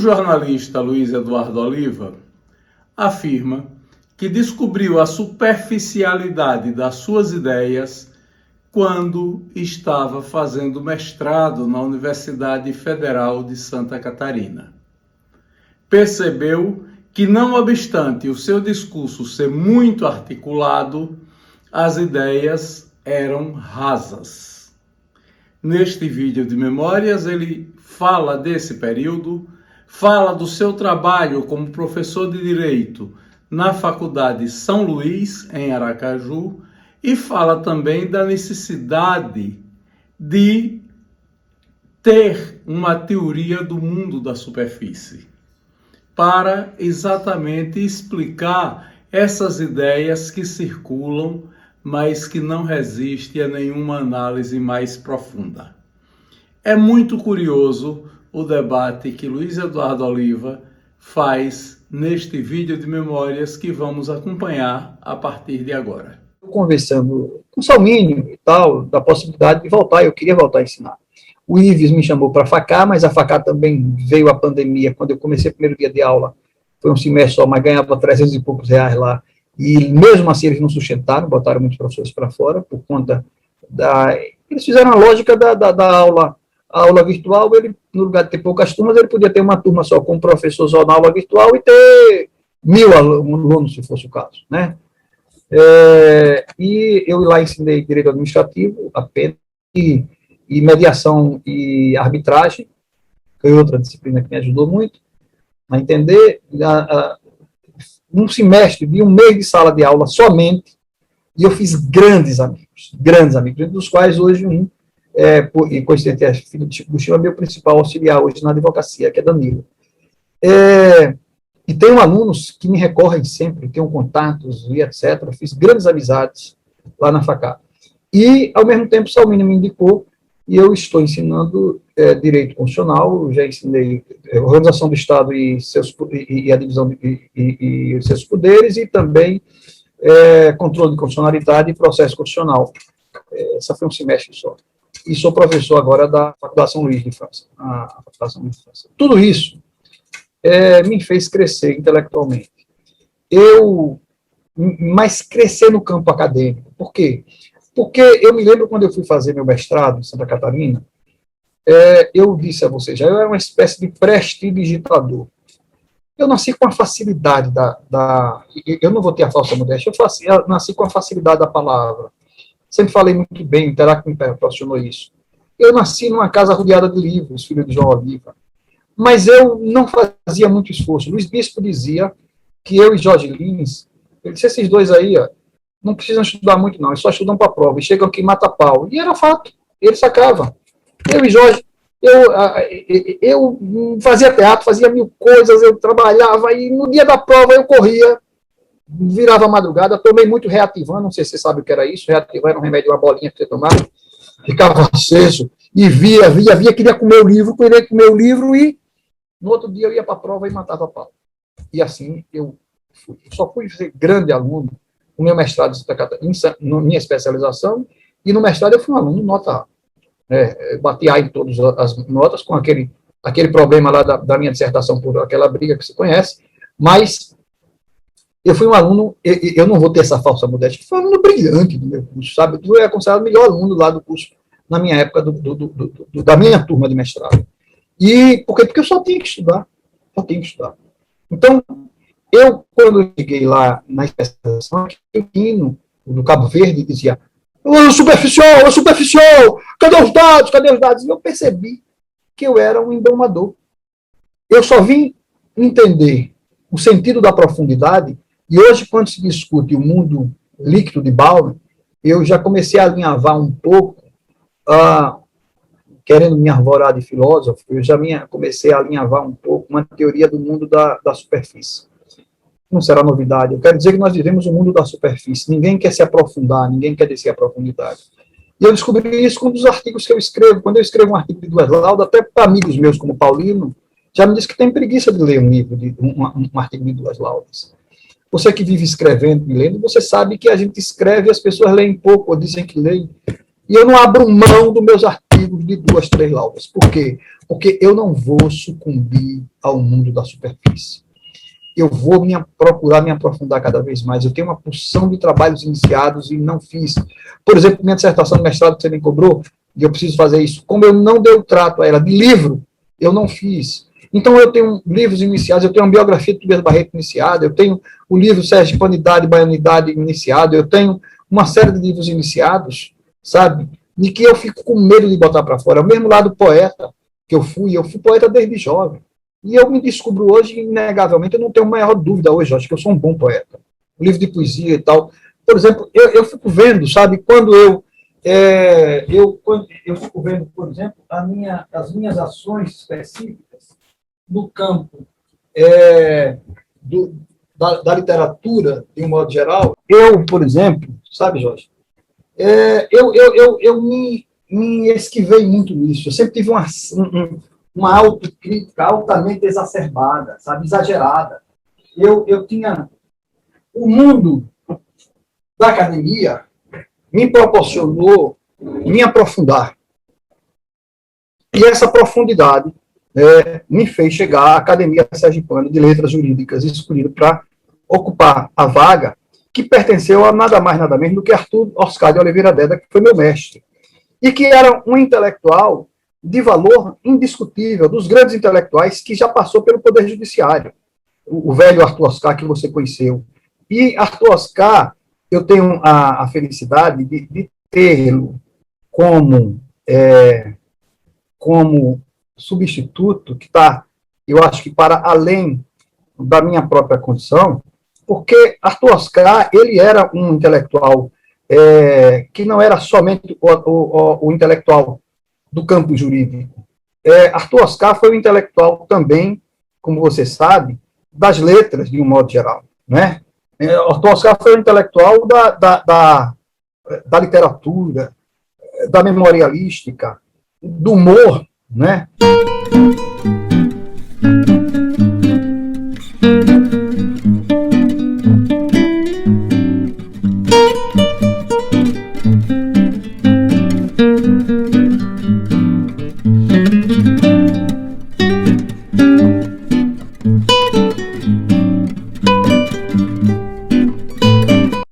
jornalista Luiz Eduardo Oliva afirma que descobriu a superficialidade das suas ideias quando estava fazendo mestrado na Universidade Federal de Santa Catarina. Percebeu que, não obstante o seu discurso ser muito articulado, as ideias eram rasas. Neste vídeo de memórias, ele fala desse período, fala do seu trabalho como professor de Direito na Faculdade São Luís, em Aracaju, e fala também da necessidade de ter uma teoria do mundo da superfície, para exatamente explicar essas ideias que circulam, mas que não resistem a nenhuma análise mais profunda. É muito curioso o debate que Luiz Eduardo Oliva faz neste vídeo de memórias que vamos acompanhar a partir de agora. Conversando com o Salmínio e tal, da possibilidade de voltar, eu queria voltar a ensinar. O Ives me chamou para a FACA, mas a FACA também veio a pandemia. Quando eu comecei o primeiro dia de aula, foi um semestre só, mas ganhava 300 e poucos reais lá. E mesmo assim eles não sustentaram, botaram muitos professores para fora, por conta da... Eles fizeram a lógica da aula. A aula virtual, ele, no lugar de ter poucas turmas, ele podia ter uma turma só com um professor só na aula virtual e ter 1000 alunos, se fosse o caso, né? E eu lá ensinei direito administrativo, apenas, e mediação e arbitragem, que foi outra disciplina que me ajudou muito a entender. Um semestre de um mês de sala de aula somente, e eu fiz grandes amigos, entre dos quais hoje e coincidente, filho de Chico Buxi, é meu principal auxiliar hoje na advocacia, que é Danilo. E tenho alunos que me recorrem sempre, tenho contatos e etc. Fiz grandes amizades lá na FACA. E, ao mesmo tempo, Salmínio me indicou, e eu estou ensinando Direito Constitucional, já ensinei Organização do Estado e a divisão e seus poderes, e também Controle de Constitucionalidade e Processo Constitucional. Essa foi um semestre só. E sou professor agora da Faculdade São Luís de França. Tudo isso me fez crescer intelectualmente. Mas crescer no campo acadêmico. Por quê? Porque eu me lembro quando eu fui fazer meu mestrado em Santa Catarina, eu disse a vocês, eu era uma espécie de prestidigitador. Eu nasci com a facilidade eu não vou ter a falsa modéstia, eu nasci com a facilidade da palavra. Sempre falei muito bem, o Interact me proporcionou isso. Eu nasci numa casa rodeada de livros, filho de João Oliva, mas eu não fazia muito esforço. Luiz Bispo dizia que eu e Jorge Lins, ele disse, esses dois aí, não precisam estudar muito não, eles só estudam para a prova, e chegam aqui e matam pau. E era fato, ele sacava. Eu e Jorge, eu fazia teatro, fazia 1000 coisas, eu trabalhava, e no dia da prova eu corria, virava madrugada, tomei muito Reativan, não sei se você sabe o que era isso, Reativan era um remédio, uma bolinha que você tomava, ficava aceso, e via, queria comer o livro, e no outro dia eu ia para a prova e matava pau. E assim eu fui. Eu só fui ser grande aluno no meu mestrado em Santa Catarina, na minha especialização, e no mestrado eu fui um aluno nota A. Bati A em todas as notas, com aquele problema lá da minha dissertação, por aquela briga que você conhece, mas eu fui um aluno, eu não vou ter essa falsa modéstia, eu fui um aluno brilhante do meu curso, sabe? Eu era considerado o melhor aluno lá do curso, na minha época, da minha turma de mestrado. E por quê? Porque eu só tinha que estudar. Então, quando eu cheguei lá na especialização, o Quino, do Cabo Verde, dizia, superficial, cadê os dados? E eu percebi que eu era um embalmador. Eu só vim entender o sentido da profundidade, e hoje, quando se discute o mundo líquido de Bauman, eu já comecei a alinhavar um pouco, querendo me arvorar de filósofo, eu já comecei a alinhavar um pouco uma teoria do mundo da superfície. Não será novidade. Eu quero dizer que nós vivemos o mundo da superfície. Ninguém quer se aprofundar, ninguém quer descer a profundidade. E eu descobri isso com um dos artigos que eu escrevo. Quando eu escrevo um artigo de Duas Laudas, até para amigos meus como Paulino, já me disse que tem preguiça de ler um artigo de Duas Laudas. Você que vive escrevendo e lendo, você sabe que a gente escreve e as pessoas leem pouco ou dizem que leem. E eu não abro mão dos meus artigos. artigos de 2, 3 laudas. Por quê? Porque eu não vou sucumbir ao mundo da superfície. Eu vou procurar me aprofundar cada vez mais. Eu tenho uma porção de trabalhos iniciados e não fiz. Por exemplo, minha dissertação de mestrado que você me cobrou, e eu preciso fazer isso. Como eu não dei o trato a ela de livro, eu não fiz. Então, eu tenho livros iniciados, eu tenho uma biografia de Tobias Barreto iniciada, eu tenho o livro Sergipanidade e Baianidade iniciado, eu tenho uma série de livros iniciados, sabe? De que eu fico com medo de botar para fora. O mesmo lado poeta que eu fui poeta desde jovem. E eu me descubro hoje, inegavelmente, eu não tenho a maior dúvida hoje, acho que eu sou um bom poeta. Um livro de poesia e tal. Por exemplo, eu fico vendo, sabe, quando eu fico vendo, por exemplo, as minhas ações específicas no campo da literatura, de um modo geral. Eu, por exemplo, sabe, Jorge, eu me esquivei muito nisso. Eu sempre tive uma autocrítica altamente exacerbada, sabe, exagerada. Eu tinha... O mundo da academia me proporcionou me aprofundar. E essa profundidade me fez chegar à Academia Sergipana de Letras Jurídicas, escolhido para ocupar a vaga que pertenceu a nada mais, nada menos do que Arthur Oscar de Oliveira Deda, que foi meu mestre, e que era um intelectual de valor indiscutível, dos grandes intelectuais que já passou pelo Poder Judiciário. O velho Arthur Oscar que você conheceu. E Arthur Oscar, eu tenho a felicidade de tê-lo como substituto, que está, eu acho que para além da minha própria condição, porque Arthur Oscar, ele era um intelectual que não era somente o intelectual do campo jurídico. Arthur Oscar foi um intelectual também, como você sabe, das letras, de um modo geral. Né? Arthur Oscar foi um intelectual da literatura, da memorialística, do humor, né?